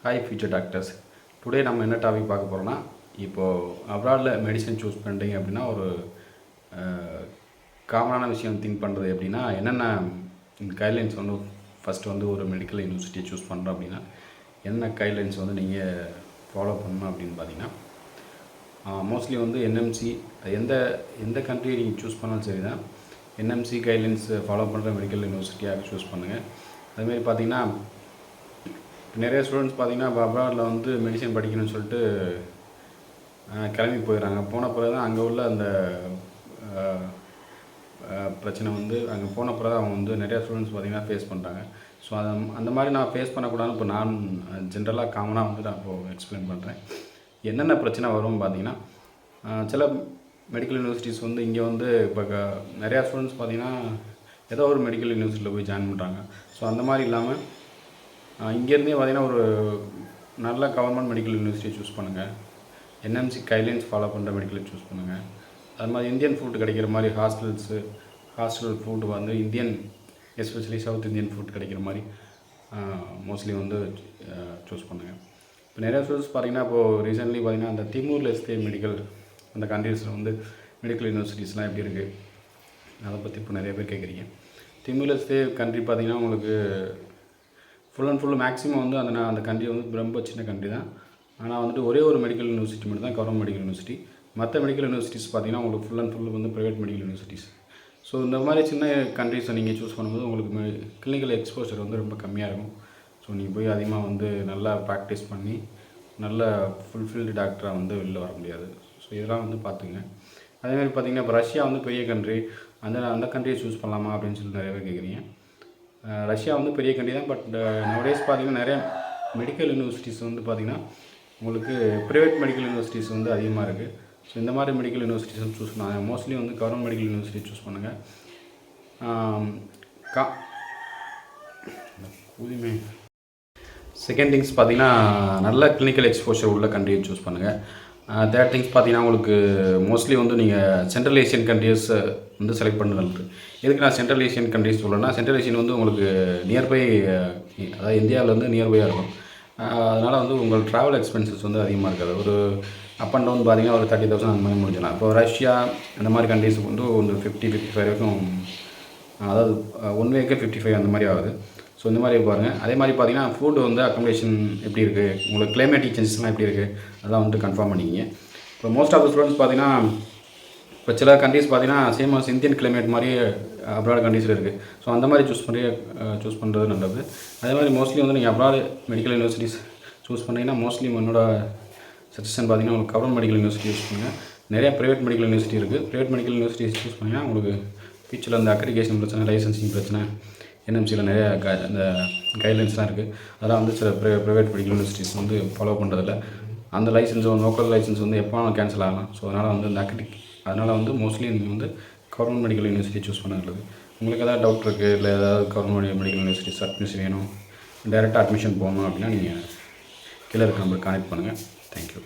Hi future doctors. Today நம்ம என்ன topic பார்க்க போகிறோம்னா, இப்போது அப்ராடில் மெடிசன் சூஸ் பண்ணுறீங்க அப்படின்னா ஒரு காமனான விஷயம் திங்க் பண்ணுறது எப்படின்னா, என்னென்ன கைட்லைன்ஸ் வந்து ஃபஸ்ட்டு வந்து ஒரு மெடிக்கல் யூனிவர்சிட்டியை சூஸ் பண்ணுறோம் அப்படின்னா என்ன கைட்லைன்ஸ் வந்து நீங்கள் ஃபாலோ பண்ணணும் அப்படின்னு பார்த்தீங்கன்னா, மோஸ்ட்லி வந்து என்எம்சி எந்த எந்த கண்ட்ரி நீங்கள் சூஸ் பண்ணாலும் சரி தான், என்எம்சி கைட்லைன்ஸ் ஃபாலோ பண்ணுற மெடிக்கல் யூனிவர்சிட்டியாக சூஸ் பண்ணுங்கள். அதுமாரி பார்த்திங்கன்னா, நிறைய ஸ்டூடெண்ட்ஸ் பார்த்திங்கன்னா இப்போ அப்ராடில் வந்து மெடிசன் படிக்கணும்னு சொல்லிட்டு கிளம்பி போயிடறாங்க. போன பிறகு தான் அங்கே உள்ள அந்த பிரச்சனை வந்து அங்கே போன பிறகு அவங்க வந்து நிறையா ஸ்டூடெண்ட்ஸ் பார்த்திங்கன்னா ஃபேஸ் பண்ணுறாங்க. ஸோ அந்த மாதிரி நான் ஃபேஸ் பண்ணக்கூடாதுன்னு இப்போ நான் ஜென்ரலாக காமனாக வந்து நான் இப்போது எக்ஸ்பிளைன் பண்ணுறேன். என்னென்ன பிரச்சனை வரும்னு பார்த்திங்கன்னா, சில மெடிக்கல் யூனிவர்சிட்டிஸ் வந்து இங்கே வந்து இப்போ நிறையா ஸ்டூடெண்ட்ஸ் பார்த்திங்கன்னா ஏதோ ஒரு மெடிக்கல் யூனிவர்சிட்டியில் போய் ஜாயின் பண்ணுறாங்க. ஸோ அந்த மாதிரி இல்லாமல் இங்கேருந்தே பார்த்திங்கன்னா ஒரு நல்ல கவர்மெண்ட் மெடிக்கல் யூனிவர்சிட்டி சூஸ் பண்ணுங்கள். என்எம்சி கைட்லைன்ஸ் ஃபாலோ பண்ணுற மெடிக்கல் சூஸ் பண்ணுங்கள். அது மாதிரி இந்தியன் ஃபுட் கிடைக்கிற மாதிரி ஹாஸ்டல் ஃபுட் வந்து Indian, especially south Indian food கிடைக்கிற மாதிரி மோஸ்ட்லி வந்து சூஸ் பண்ணுங்கள். இப்போ நிறையா ஸ்டூடெண்ட்ஸ் பார்த்திங்கன்னா இப்போது ரீசெண்ட்லி பார்த்திங்கன்னா அந்த திமூர் லெஸ்தே மெடிக்கல் அந்த கண்ட்ரீஸில் வந்து மெடிக்கல் யூனிவர்சிட்டிஸ்லாம் எப்படி இருக்குது அதை பற்றி இப்போ நிறைய பேர் கேட்குறீங்க. திமூர் லெஸ்தே கண்ட்ரி பார்த்திங்கன்னா உங்களுக்கு ஃபுல் அண்ட் ஃபுல் மேக்ஸிமம் வந்து அந்த கண்ட்ரி வந்து ரொம்ப சின்ன கண்ட்ரி தான். ஆனால் வந்துட்டு ஒரே ஒரு மெடிக்கல் யூனிவர்சிட்டி மட்டும் தான் கவர்மெண்ட் மெடிக்கல் யூனிவர்சிட்டி. மற்ற மெடிக்கல் யூனிவர்சிட்டிஸ் பார்த்திங்கன்னா உங்களுக்கு ஃபுல் அண்ட் ஃபுல் வந்து ப்ரைவேட் மெடிக்கல் யூனிவர்சிட்டிஸ். ஸோ இந்த மாதிரி சின்ன கண்ட்ரிஸை நீங்கள் சூஸ் பண்ணும்போது உங்களுக்கு கிளினிக்கல் எக்ஸ்போஷர் வந்து ரொம்ப கம்மியாக இருக்கும். ஸோ நீங்கள் போய் அதிகமாக வந்து நல்லா ப்ராக்டிஸ் பண்ணி நல்ல ஃபுல்ஃபில்டு டாக்டராக வந்து வெளில வர முடியாது. ஸோ இதெல்லாம் வந்து பார்த்துங்க. அதேமாதிரி பார்த்திங்கன்னா இப்போ ரஷ்யா வந்து பெரிய கண்ட்ரி, அந்த கண்ட்ரியை சூஸ் பண்ணலாமா அப்படின்னு சொல்லி நிறைய பேர் கேட்குறீங்க. ரஷ்யா வந்து பெரிய கண்ட்ரி தான். பட் நவடேஸ் பார்த்திங்கன்னா நிறைய மெடிக்கல் யூனிவர்சிட்டிஸ் வந்து பார்த்திங்கன்னா உங்களுக்கு ப்ரைவேட் மெடிக்கல் யூனிவர்சிட்டிஸ் வந்து அதிகமாக இருக்குது. ஸோ இந்த மாதிரி மெடிக்கல் யூனிவர்சிட்டிஸ் வந்து சூஸ் பண்ணாங்க. மோஸ்ட்லி வந்து கவர்மெண்ட் மெடிக்கல் யூனிவர்சிட்டி சூஸ் பண்ணுங்கள். செகண்ட் திங்ஸ் பார்த்திங்கன்னா நல்ல கிளினிக்கல் எக்ஸ்போஷர் உள்ள கண்ட்ரியை சூஸ் பண்ணுங்கள். தேர்ட் திங்ஸ் பார்த்திங்கன்னா உங்களுக்கு மோஸ்ட்லி வந்து நீங்கள் சென்ட்ரல் ஏஷியன் கண்ட்ரீஸ் வந்து செலக்ட் பண்ண நல்லது. எதுக்கு நான் சென்ட்ரல் ஏஷியன் கண்ட்ரிஸ் சொல்லணும்னா, சென்ட்ரல் ஏஷியன் வந்து உங்களுக்கு நியர்பை, அதாவது இந்தியாவிலேருந்து நியர்பையாக இருக்கும். அதனால் வந்து உங்கள் ட்ராவல் எக்ஸ்பென்சஸ் வந்து அதிகமாக இருக்காது. ஒரு அப் அண்ட் டவுன் பார்த்திங்கன்னா ஒரு 30,000 அந்த மாதிரி முடிஞ்சிடலாம். இப்போ ரஷ்யா அந்த மாதிரி கண்ட்ரிஸுக்கு வந்து ஒரு 50-55 வரைக்கும், அதாவது ஒன் வேக்கே 55 அந்த மாதிரி ஆகுது. ஸோ இந்த மாதிரி பாருங்கள். அதே மாதிரி பார்த்திங்கன்னா ஃபுட் வந்து அக்கமடேஷன் எப்படி இருக்குது, உங்களுக்கு கிளைமேட்டிக் சேஞ்சஸ்லாம் எப்படி இருக்குது, அதெல்லாம் வந்து கன்ஃபார்ம் பண்ணிக்கிங்க. இப்போ மோஸ்ட் ஆஃப் த ஸ்டூடெண்ட்ஸ் பார்த்திங்கன்னா இப்போ சில கண்ட்ரிஸ் பார்த்திங்கன்னா சேம் ஆஸ் இந்தியன் கிளைமேட் மாதிரி அப்ராட் கண்ட்ரீஸில் இருக்குது. ஸோ அந்த மாதிரி சூஸ் பண்ணுறது நல்லது. அதே மாதிரி மோஸ்ட்லி வந்து நீங்கள் அப்ராட் மெடிக்கல் யூனிவர்சிட்டிஸ் சூஸ் பண்ணிங்கன்னா மோஸ்ட்லி என்னோட சஜஷன் பார்த்திங்கன்னா உங்களுக்கு கவர்மெண்ட் மெடிக்கல் யூனிவர்சிட்டி யூஸ் பண்ணுங்கள். நிறையா ப்ரைவேட் மெடிக்கல் யூனிவர்சிட்டி இருக்குது. ப்ரைவேட் மெடிக்கல் யூனிவர்சிட்டி சூஸ் பண்ணிங்கன்னா உங்களுக்கு ஃபியூச்சரில் அந்த அக்ரிகேஷன் பிரச்சனை, லைசன்சிங் பிரச்சனை, என்எம்சியில் நிறைய அந்த கைட்லைன்ஸ்லாம் இருக்குது. அதெல்லாம் வந்து சில ப்ரைவேட் மெடிக்கல் யூனிவர்சிட்டிஸ் வந்து ஃபாலோ பண்ணுறதில்ல. அந்த லைசன்ஸ் லோக்கல் லைசன்ஸ் வந்து எப்போ கேன்சல் ஆகலாம். ஸோ அதனால் வந்து அதனால் வந்து மோஸ்ட்லி நீங்கள் வந்து கவர்மெண்ட் மெடிக்கல் யூனிவர்சிட்டி சூஸ் பண்ண நல்லது. உங்களுக்கு எதாவது டவுட் இருக்குது, இல்லை ஏதாவது கவர்மெண்ட் மெடிக்கல் யூனிவர்சிட்டிஸ் அட்மிஷன் வேணும், டைரெக்டாக அட்மிஷன் போகணும் அப்படின்னா நீங்கள் கீழே இருக்க நம்பருக்கு கான்டெக்ட் பண்ணுங்கள். தேங்க்யூ.